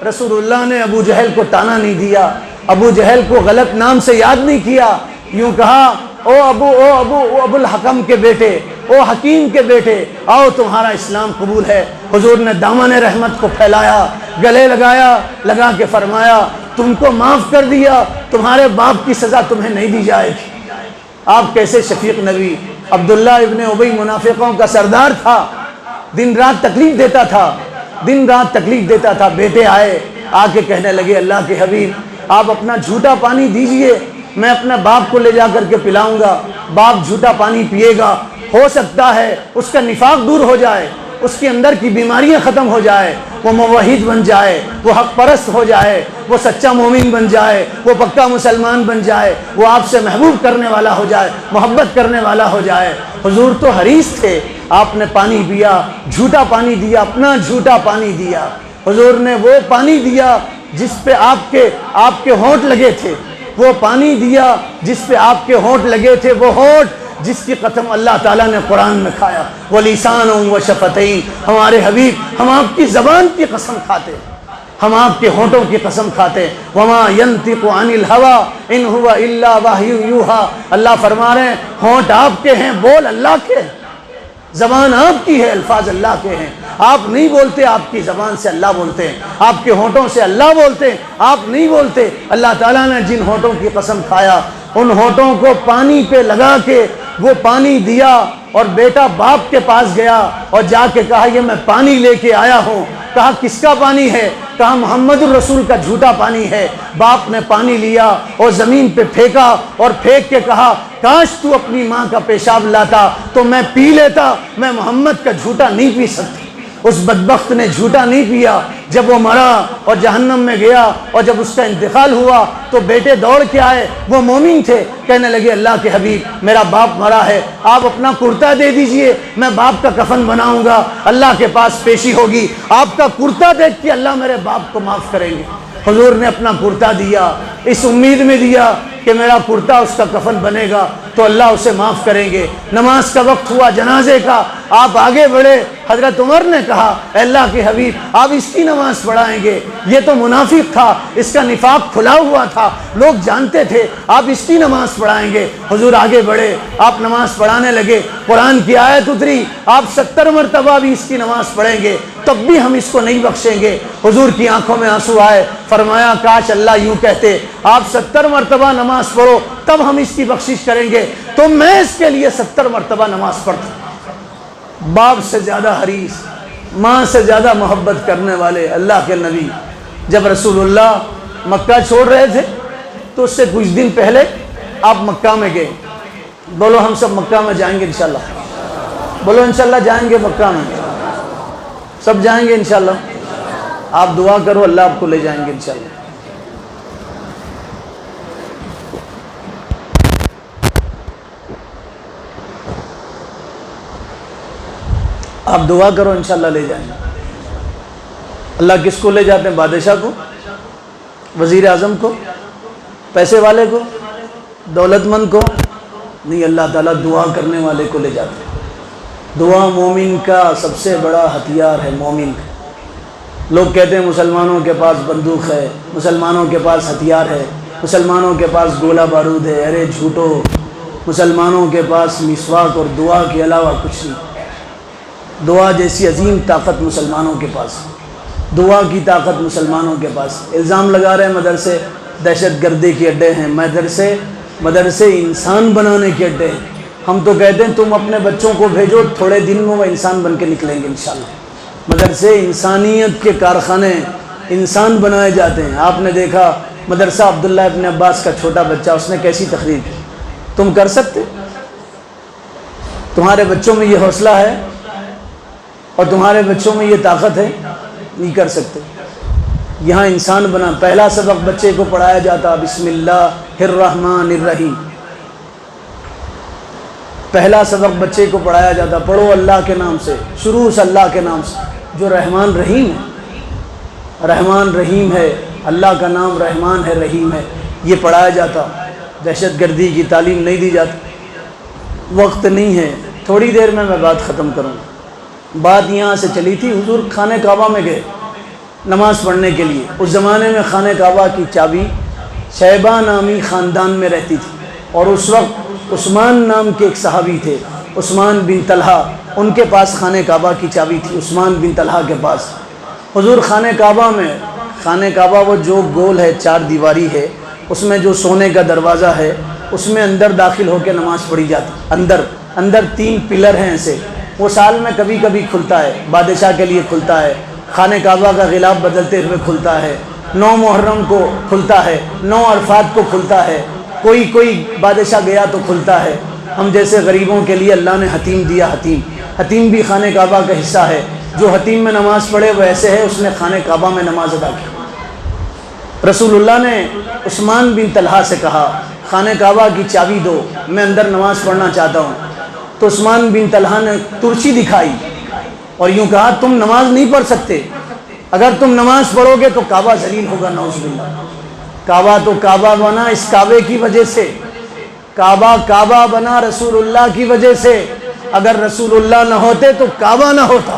رسول اللہ نے ابو جہل کو تانا نہیں دیا، ابو جہل کو غلط نام سے یاد نہیں کیا، یوں کہا او ابو الحکم کے بیٹے، او حکیم کے بیٹے، آؤ تمہارا اسلام قبول ہے۔ حضور نے دامن رحمت کو پھیلایا، گلے لگا کے فرمایا تم کو معاف کر دیا، تمہارے باپ کی سزا تمہیں نہیں دی جائے گی۔ آپ کیسے شفیق نبی۔ عبداللہ ابن ابی منافقوں کا سردار تھا، دن رات تکلیف دیتا تھا۔ بیٹے آئے، آ کے کہنے لگے اللہ کے حبیب آپ اپنا جھوٹا پانی دیجئے، میں اپنے باپ کو لے جا کر کے پلاؤں گا، باپ جھوٹا پانی پیے گا، ہو سکتا ہے اس کا نفاق دور ہو جائے، اس کے اندر کی بیماریاں ختم ہو جائے، وہ موحد بن جائے، وہ حق پرست ہو جائے، وہ سچا مومن بن جائے، وہ پکا مسلمان بن جائے، وہ آپ سے محبوب کرنے والا ہو جائے، محبت کرنے والا ہو جائے۔ حضور تو حریص تھے، آپ نے پانی پیا، جھوٹا پانی دیا، اپنا جھوٹا پانی دیا۔ حضور نے وہ پانی دیا جس پہ آپ کے ہونٹ لگے تھے، وہ پانی دیا جس پہ آپ کے ہونٹ لگے تھے، وہ ہونٹ جس کی قسم اللہ تعالیٰ نے قرآن میں کھایا، وَلِسَانٌ وَشَفَتَيْن۔ ہمارے حبیب ہم آپ کی زبان کی قسم کھاتے، ہم آپ کے ہونٹوں کی قسم کھاتے۔ وَمَا يَنْطِقُ عَنِ الْهَوَىٰ إِنْ هُوَ إِلَّا وَحْيٌ يُوحَىٰ۔ اللہ فرما رہے ہیں ہونٹ آپ کے ہیں، بول اللہ کے ہیں، زبان آپ کی ہے، الفاظ اللہ کے ہیں۔ آپ نہیں بولتے، آپ کی زبان سے اللہ بولتے ہیں، آپ کے ہونٹوں سے اللہ بولتے ہیں، آپ نہیں بولتے۔ اللہ تعالیٰ نے جن ہونٹوں کی قسم کھایا، ان ہونٹوں کو پانی پہ لگا کے وہ پانی دیا، اور بیٹا باپ کے پاس گیا اور جا کے کہا یہ میں پانی لے کے آیا ہوں۔ کہا کس کا پانی ہے؟ کہا محمد الرسول کا جھوٹا پانی ہے۔ باپ نے پانی لیا اور زمین پہ پھینکا، اور پھینک کے کہا کاش تو اپنی ماں کا پیشاب لاتا تو میں پی لیتا، میں محمد کا جھوٹا نہیں پی سکتی۔ اس بدبخت نے جھوٹا نہیں پیا۔ جب وہ مرا اور جہنم میں گیا اور جب اس کا انتقال ہوا تو بیٹے دوڑ کے آئے، وہ مومن تھے، کہنے لگے اللہ کے حبیب میرا باپ مرا ہے، آپ اپنا کرتا دے دیجئے، میں باپ کا کفن بناؤں گا، اللہ کے پاس پیشی ہوگی، آپ کا کرتا دیکھ کے اللہ میرے باپ کو معاف کریں گے۔ حضور نے اپنا کرتا دیا، اس امید میں دیا کہ میرا کرتا اس کا کفن بنے گا۔ تو اللہ اسے معاف کریں گے۔ نماز کا وقت ہوا جنازے کا، آپ آگے بڑھے، حضرت عمر نے کہا اے اللہ کے حبیب آپ اس کی نماز پڑھائیں گے، یہ تو منافق تھا، اس کا نفاق کھلا ہوا تھا، لوگ جانتے تھے، آپ اس کی نماز پڑھائیں گے۔ حضور آگے بڑھے، آپ نماز پڑھانے لگے، قرآن کی آیت اتری، آپ 70 مرتبہ بھی اس کی نماز پڑھیں گے تب بھی ہم اس کو نہیں بخشیں گے۔ حضور کی آنکھوں میں آنسو آئے، فرمایا کاش اللہ یوں کہتے آپ 70 مرتبہ نماز پڑھو تب ہم اس کی بخشش کریں گے، تو میں اس کے لیے 70 مرتبہ نماز پڑھتا۔ باپ سے زیادہ حریص، ماں سے زیادہ محبت کرنے والے اللہ کے نبی جب رسول اللہ مکہ چھوڑ رہے تھے تو اس سے کچھ دن پہلے آپ مکہ میں گئے۔ بولو ہم سب مکہ میں جائیں گے انشاءاللہ، بولو انشاءاللہ جائیں گے مکہ میں، سب جائیں گے انشاءاللہ۔ آپ دعا کرو اللہ آپ کو لے جائیں گے انشاءاللہ۔ آپ دعا کرو انشاءاللہ لے جائیں گے۔ اللہ کس کو لے جاتے ہیں؟ بادشاہ کو، وزیر اعظم کو، پیسے والے کو، دولت مند کو نہیں، اللہ تعالیٰ دعا کرنے والے کو لے جاتے ہیں۔ دعا مومن کا سب سے بڑا ہتھیار ہے۔ مومن کا، لوگ کہتے ہیں مسلمانوں کے پاس بندوق ہے، مسلمانوں کے پاس ہتھیار ہے، مسلمانوں کے پاس گولہ بارود ہے، ارے جھوٹو، مسلمانوں کے پاس مسواک اور دعا کے علاوہ کچھ نہیں۔ دعا جیسی عظیم طاقت مسلمانوں کے پاس، دعا کی طاقت مسلمانوں کے پاس۔ الزام لگا رہے ہیں مدرسے دہشت گردی کے اڈے ہیں، مدرسے انسان بنانے کے اڈے ہیں۔ ہم تو کہتے ہیں تم اپنے بچوں کو بھیجو، تھوڑے دن میں وہ انسان بن کے نکلیں گے انشاءاللہ۔ مدرسے انسانیت کے کارخانے، انسان بنائے جاتے ہیں۔ آپ نے دیکھا مدرسہ عبداللہ ابن عباس کا چھوٹا بچہ، اس نے کیسی تقریر کی۔ تم کر سکتے؟ تمہارے بچوں میں یہ حوصلہ ہے اور تمہارے بچوں میں یہ طاقت ہے؟ نہیں کر سکتے۔ یہاں انسان بنا، پہلا سبق بچے کو پڑھایا جاتا بسم اللہ الرحمن الرحیم، پہلا سبق بچے کو پڑھایا جاتا، پڑھو اللہ کے نام سے، شروع سے اللہ کے نام سے، جو رحمان رحیم ہے، رحمان رحیم ہے، اللہ کا نام رحمان ہے رحیم ہے، یہ پڑھایا جاتا۔ دہشت گردی کی تعلیم نہیں دی جاتی۔ وقت نہیں ہے، تھوڑی دیر میں بات ختم کروں۔ بات یہاں سے چلی تھی، حضور خانہ کعبہ میں گئے نماز پڑھنے کے لیے۔ اس زمانے میں خانہ کعبہ کی چابی شیبہ نامی خاندان میں رہتی تھی، اور اس وقت عثمان نام کے ایک صحابی تھے، عثمان بن طلحہ، ان کے پاس خانہ کعبہ کی چابی تھی، عثمان بن طلحہ کے پاس۔ حضور خانہ کعبہ میں، خانہ کعبہ وہ جو گول ہے، 4 دیواری ہے، اس میں جو سونے کا دروازہ ہے، اس میں اندر داخل ہو کے نماز پڑھی جاتی۔ اندر 3 پلر ہیں ایسے، وہ سال میں کبھی کبھی کھلتا ہے، بادشاہ کے لیے کھلتا ہے، خانہ کعبہ کا غلاف بدلتے ہوئے کھلتا ہے، 9 محرم کو کھلتا ہے، 9 عرفات کو کھلتا ہے، کوئی بادشاہ گیا تو کھلتا ہے۔ ہم جیسے غریبوں کے لیے اللہ نے حتیم دیا، حتیم بھی خانہ کعبہ کا حصہ ہے۔ جو حتیم میں نماز پڑھے وہ ایسے ہے، اس نے خانہ کعبہ میں نماز ادا کی۔ رسول اللہ نے عثمان بن طلحہ سے کہا خانہ کعبہ کی چابی دو، میں اندر نماز پڑھنا چاہتا ہوں۔ تو عثمان بن طلحہ نے ترچی دکھائی اور یوں کہا تم نماز نہیں پڑھ سکتے، اگر تم نماز پڑھو گے تو کعبہ ذلیل ہوگا، نعوذ باللہ۔ کعبہ تو کعبہ بنا اس کعبے کی وجہ سے، کعبہ بنا رسول اللہ کی وجہ سے۔ اگر رسول اللہ نہ ہوتے تو کعبہ نہ ہوتا،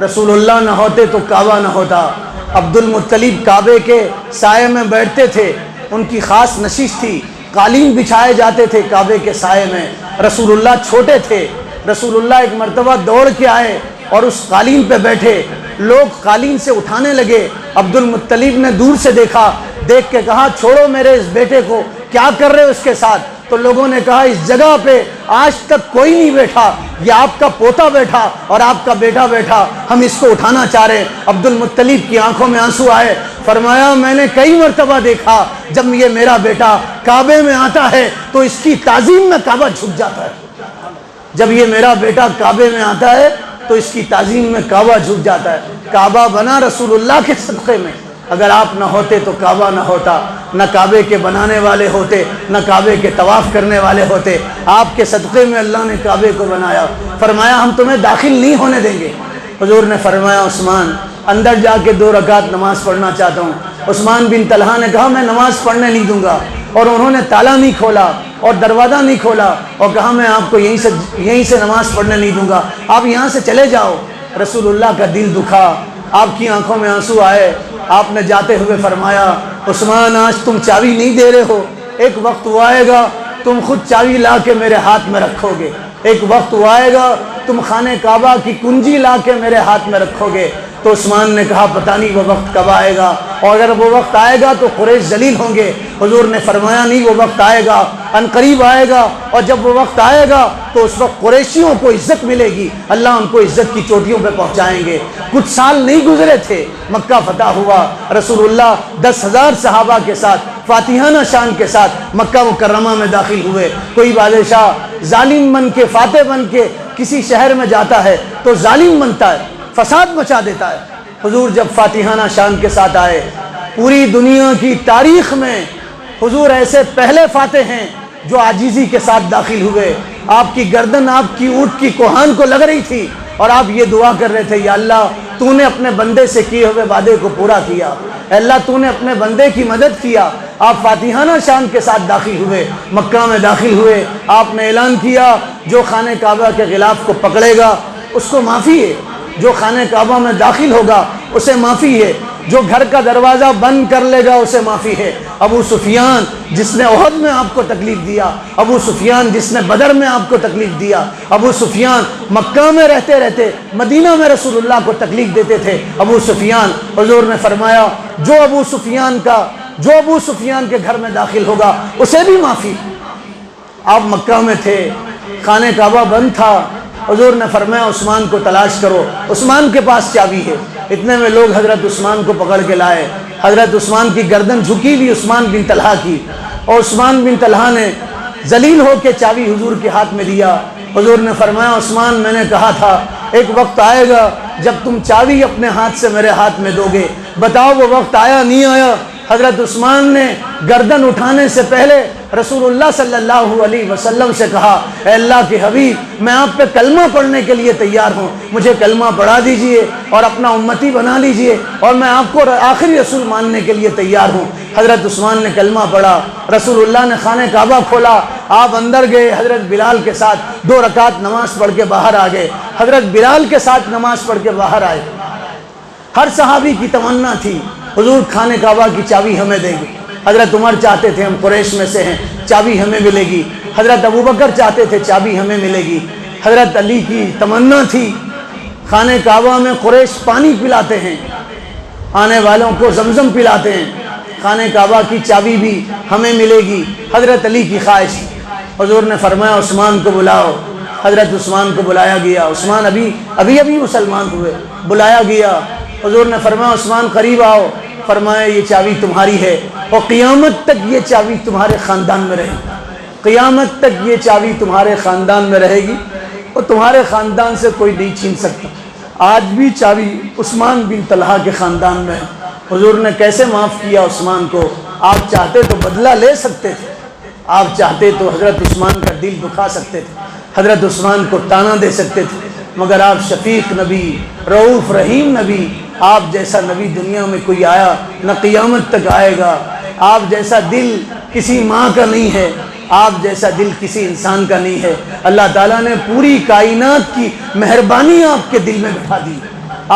رسول اللہ نہ ہوتے تو کعبہ نہ ہوتا۔ عبد المطلب کعبے کے سائے میں بیٹھتے تھے، ان کی خاص نشست تھی، قالین بچھائے جاتے تھے کعبے کے سائے میں۔ رسول اللہ چھوٹے تھے، رسول اللہ ایک مرتبہ دوڑ کے آئے اور اس قالین پہ بیٹھے، لوگ قالین سے اٹھانے لگے۔ عبد المطلب نے دور سے دیکھا، دیکھ کے کہا چھوڑو میرے اس بیٹے کو، کیا کر رہے اس کے ساتھ؟ تو لوگوں نے کہا اس جگہ پہ آج تک کوئی نہیں بیٹھا، یہ آپ کا پوتا بیٹھا اور آپ کا بیٹا بیٹھا، ہم اس کو اٹھانا چاہ رہے ہیں۔ عبد المطلب کی آنکھوں میں آنسو آئے، فرمایا میں نے کئی مرتبہ دیکھا جب یہ میرا بیٹا کعبے میں آتا ہے تو اس کی تعظیم میں کعبہ جھک جاتا ہے، جب یہ میرا بیٹا کعبے میں آتا ہے تو اس کی تعظیم میں کعبہ جھک جاتا ہے۔ کعبہ بنا رسول اللہ کے صدقے میں، اگر آپ نہ ہوتے تو کعبہ نہ ہوتا، نہ کعبے کے بنانے والے ہوتے، نہ کعبے کے طواف کرنے والے ہوتے، آپ کے صدقے میں اللہ نے کعبے کو بنایا۔ فرمایا ہم تمہیں داخل نہیں ہونے دیں گے۔ حضور نے فرمایا عثمان اندر جا کے 2 رکعت نماز پڑھنا چاہتا ہوں۔ عثمان بن طلحہ نے کہا میں نماز پڑھنے نہیں دوں گا، اور انہوں نے تالا نہیں کھولا، اور دروازہ نہیں کھولا اور کہا میں آپ کو یہیں سے نماز پڑھنے نہیں دوں گا، آپ یہاں سے چلے جاؤ۔ رسول اللہ کا دل دکھا، آپ کی آنکھوں میں آنسو آئے۔ آپ نے جاتے ہوئے فرمایا عثمان آج تم چابی نہیں دے رہے ہو، ایک وقت وہ آئے گا تم خود چابی لا کے میرے ہاتھ میں رکھو گے، ایک وقت وہ آئے گا تم خانہ کعبہ کی کنجی لا کے میرے ہاتھ میں رکھو گے۔ تو عثمان نے کہا پتہ نہیں وہ وقت کب آئے گا، اور اگر وہ وقت آئے گا تو قریش ذلیل ہوں گے۔ حضور نے فرمایا نہیں، وہ وقت آئے گا، ان قریب آئے گا، اور جب وہ وقت آئے گا تو اس وقت قریشیوں کو عزت ملے گی، اللہ ان کو عزت کی چوٹیوں پہ پہنچائیں گے۔ کچھ سال نہیں گزرے تھے، مکہ فتح ہوا، رسول اللہ 10,000 صحابہ کے ساتھ فاتحانہ شان کے ساتھ مکہ مکرمہ میں داخل ہوئے۔ کوئی بادشاہ ظالم بن کے، فاتح بن کے کسی شہر میں جاتا ہے تو ظالم بنتا ہے، فساد مچا دیتا ہے۔ حضور جب فاتحانہ شان کے ساتھ آئے، پوری دنیا کی تاریخ میں حضور ایسے پہلے فاتح ہیں جو عاجزی کے ساتھ داخل ہوئے۔ آپ کی گردن آپ کی اونٹ کی کوہان کو لگ رہی تھی اور آپ یہ دعا کر رہے تھے، یا اللہ تو نے اپنے بندے سے کیے ہوئے وعدے کو پورا کیا، اے اللہ تو نے اپنے بندے کی مدد کیا۔ آپ فاتحانہ شان کے ساتھ داخل ہوئے، مکہ میں داخل ہوئے، آپ نے اعلان کیا جو خانہ کعبہ کے غلاف کو پکڑے گا اس کو معافی ہے، جو خانہ کعبہ میں داخل ہوگا اسے معافی ہے، جو گھر کا دروازہ بند کر لے گا اسے معافی ہے۔ ابو سفیان جس نے احد میں آپ کو تکلیف دیا، ابو سفیان جس نے بدر میں آپ کو تکلیف دیا، ابو سفیان مکہ میں رہتے رہتے مدینہ میں رسول اللہ کو تکلیف دیتے تھے، ابو سفیان، حضور نے فرمایا جو ابو سفیان کے گھر میں داخل ہوگا اسے بھی معافی۔ آپ مکہ میں تھے، خانہ کعبہ بند تھا، حضور نے فرمایا عثمان کو تلاش کرو، عثمان کے پاس چابی ہے۔ اتنے میں لوگ حضرت عثمان کو پکڑ کے لائے، حضرت عثمان کی گردن جھکی ہوئی عثمان بن طلحہ کی، اور عثمان بن طلحہ نے ذلیل ہو کے چابی حضور کے ہاتھ میں دیا۔ حضور نے فرمایا عثمان میں نے کہا تھا ایک وقت آئے گا جب تم چابی اپنے ہاتھ سے میرے ہاتھ میں دو گے، بتاؤ وہ وقت آیا نہیں آیا؟ حضرت عثمان نے گردن اٹھانے سے پہلے رسول اللہ صلی اللہ علیہ وسلم سے کہا اے اللہ کے حبیب میں آپ پہ کلمہ پڑھنے کے لیے تیار ہوں، مجھے کلمہ پڑھا دیجئے اور اپنا امتی بنا لیجئے، اور میں آپ کو آخری رسول ماننے کے لیے تیار ہوں۔ حضرت عثمان نے کلمہ پڑھا، رسول اللہ نے خانہ کعبہ کھولا، آپ اندر گئے، حضرت بلال کے ساتھ 2 رکعت نماز پڑھ کے باہر آ گئے، حضرت بلال کے ساتھ نماز پڑھ کے باہر آئے۔ ہر صحابی کی تمنا تھی حضور خانہ کعبہ کی چابی ہمیں دیں گے، حضرت عمر چاہتے تھے ہم قریش میں سے ہیں چابی ہمیں ملے گی، حضرت ابوبکر چاہتے تھے چابی ہمیں ملے گی، حضرت علی کی تمنا تھی خانہ کعبہ میں قریش پانی پلاتے ہیں، آنے والوں کو زمزم پلاتے ہیں، خانہ کعبہ کی چابی بھی ہمیں ملے گی، حضرت علی کی خواہش۔ حضور نے فرمایا عثمان کو بلاؤ، حضرت عثمان کو بلایا گیا، عثمان ابھی مسلمان ہوئے، بلایا گیا، حضور نے فرمایا عثمان قریب آؤ، فرمایا یہ چابی تمہاری ہے اور قیامت تک یہ چابی تمہارے خاندان میں رہے گی، قیامت تک یہ چابی تمہارے خاندان میں رہے گی اور تمہارے خاندان سے کوئی نہیں چھین سکتا۔ آج بھی چابی عثمان بن طلحہ کے خاندان میں ہے۔ حضور نے کیسے معاف کیا عثمان کو؟ آپ چاہتے تو بدلہ لے سکتے تھے، آپ چاہتے تو حضرت عثمان کا دل دکھا سکتے تھے، حضرت عثمان کو تانا دے سکتے تھے، مگر آپ شفیق نبی، رؤوف رحیم نبی، آپ جیسا نبی دنیا میں کوئی آیا نہ قیامت تک آئے گا، آپ جیسا دل کسی ماں کا نہیں ہے، آپ جیسا دل کسی انسان کا نہیں ہے۔ اللہ تعالیٰ نے پوری کائنات کی مہربانی آپ کے دل میں بٹھا دی،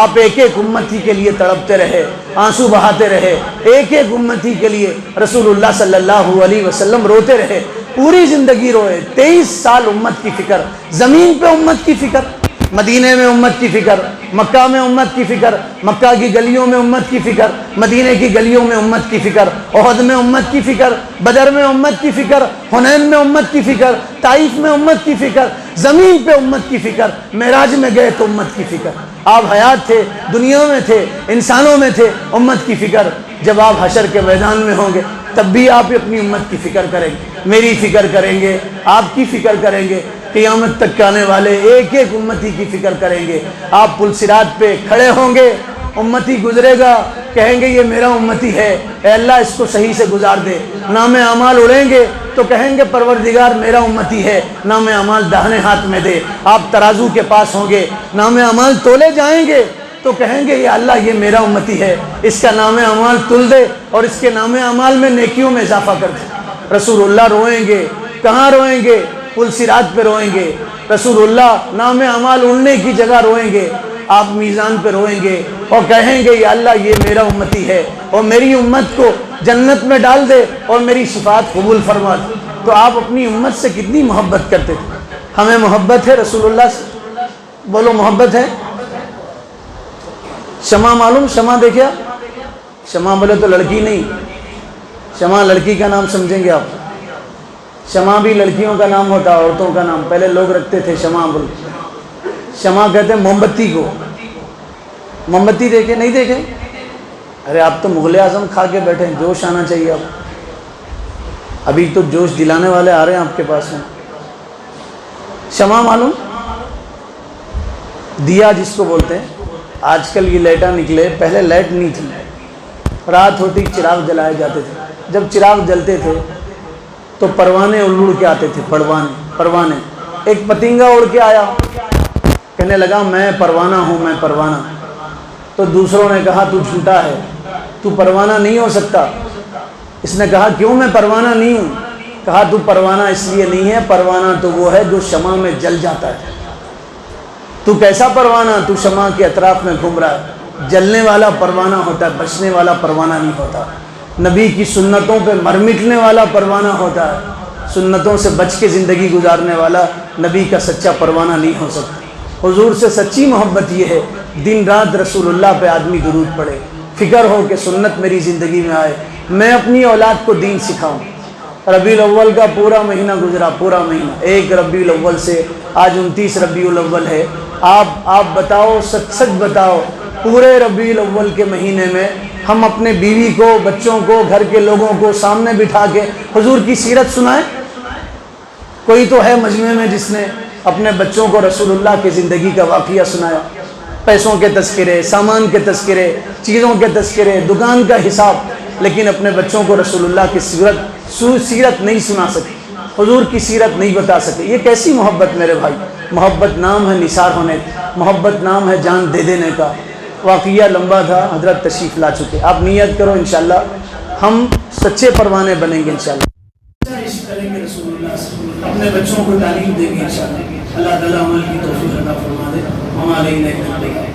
آپ ایک ایک امتی کے لیے تڑپتے رہے، آنسو بہاتے رہے، ایک ایک امتی کے لیے رسول اللہ صلی اللہ علیہ وسلم روتے رہے، پوری زندگی روئے، 23 سال امت کی فکر، زمین پہ امت کی فکر، مدینے میں امت کی فکر، مکہ میں امت کی فکر، مکہ کی گلیوں میں امت کی فکر، مدینے کی گلیوں میں امت کی فکر، احد میں امت کی فکر، بدر میں امت کی فکر، حنین میں امت کی فکر، طائف میں امت کی فکر، زمین پہ امت کی فکر، معراج میں گئے تو امت کی فکر۔ آپ حیات تھے، دنیا میں تھے، انسانوں میں تھے، امت کی فکر۔ جب آپ حشر کے میدان میں ہوں گے تب بھی آپ اپنی امت کی فکر کریں گے، میری فکر کریں گے، آپ کی فکر کریں گے، قیامت تک آنے والے ایک ایک امتی کی فکر کریں گے۔ آپ پل صراط پہ کھڑے ہوں گے، امتی گزرے گا، کہیں گے یہ میرا امتی ہے، اے اللہ اس کو صحیح سے گزار دے۔ نام اعمال اڑیں گے تو کہیں گے پروردگار میرا امتی ہے، نام اعمال داہنے ہاتھ میں دے۔ آپ ترازو کے پاس ہوں گے، نام اعمال تولے جائیں گے تو کہیں گے یا اللہ یہ میرا امتی ہے، اس کا نام اعمال تل دے اور اس کے نام اعمال میں نیکیوں میں اضافہ کر دے۔ رسول اللہ روئیں گے، کہاں روئیں گے؟ پل صراط پہ روئیں گے۔ رسول اللہ نام اعمال اڑنے کی جگہ روئیں گے، آپ میزان پہ روئیں گے اور کہیں گے یا اللہ یہ میرا امتی ہے اور میری امت کو جنت میں ڈال دے اور میری شفاعت قبول فرما دے۔ تو آپ اپنی امت سے کتنی محبت کرتے تھے۔ ہمیں محبت ہے رسول اللہ سے؟ بولو محبت ہے؟ شمع معلوم؟ شمع دیکھا؟ شمع بولے تو لڑکی نہیں، شمع لڑکی کا نام سمجھیں گے آپ؟ شمع بھی لڑکیوں کا نام ہوتا ہے، عورتوں کا نام پہلے لوگ رکھتے تھے شمع بول۔ شمع کہتے ہیں موم بتی کو۔ موم بتی دیکھے نہیں دیکھے؟ ارے آپ تو مغل اعظم کھا کے بیٹھے ہیں، جوش آنا چاہیے آپ، ابھی تو جوش دلانے والے آ رہے ہیں آپ کے پاس میں۔ شمع معلوم؟ دیا جس کو بولتے ہیں۔ آج کل یہ لائٹاں نکلے، پہلے لائٹ نہیں تھی، رات ہوتی چراغ جلائے جاتے تھے۔ جب چراغ جلتے تھے تو پروانے اڑ کے آتے تھے، پروانے۔ ایک پتنگا اڑ کے آیا، کہنے لگا میں پروانہ ہوں، میں پروانہ۔ تو دوسروں نے کہا تو جھوٹا ہے، تو پروانہ نہیں ہو سکتا۔ اس نے کہا کیوں میں پروانہ نہیں ہوں؟ کہا تو پروانہ اس لیے نہیں ہے، پروانہ تو وہ ہے جو شمع میں جل جاتا ہے۔ تو کیسا پروانہ؟ تو شمع کے اطراف میں گھوم رہا ہے، جلنے والا پروانہ ہوتا ہے، بچنے والا پروانہ نہیں ہوتا۔ نبی کی سنتوں پہ مر مٹنے والا پروانہ ہوتا ہے، سنتوں سے بچ کے زندگی گزارنے والا نبی کا سچا پروانہ نہیں ہو سکتا۔ حضور سے سچی محبت یہ ہے دن رات رسول اللہ پہ آدمی درود پڑھے، فکر ہو کہ سنت میری زندگی میں آئے، میں اپنی اولاد کو دین سکھاؤں۔ ربیع الاول کا پورا مہینہ گزرا، پورا مہینہ، 1 ربیع الاول سے آج 29 ربیع الاول ہے۔ آپ بتاؤ، سچ بتاؤ، پورے ربیع الاول کے مہینے میں ہم اپنے بیوی کو، بچوں کو، گھر کے لوگوں کو سامنے بٹھا کے حضور کی سیرت سنائیں؟ کوئی تو ہے مجمع میں جس نے اپنے بچوں کو رسول اللہ کی زندگی کا واقعہ سنایا؟ پیسوں کے تذکرے، سامان کے تذکرے، چیزوں کے تذکرے، دکان کا حساب، لیکن اپنے بچوں کو رسول اللہ کی سیرت نہیں سنا سکے، حضور کی سیرت نہیں بتا سکے۔ یہ کیسی محبت میرے بھائی؟ محبت نام ہے نثار ہونے، محبت نام ہے جان دے دینے کا۔ واقعہ لمبا تھا، حضرت تشریف لا چکے، آپ نیت کرو انشاءاللہ ہم سچے پروانے بنیں گے انشاءاللہ، عشق کریں گے رسول اللہ سے، اپنے بچوں کو تعلیم دیں گے انشاءاللہ۔ اللہ تعالیٰ عمل کی توفیق عطا فرما دے۔ ہم علیہ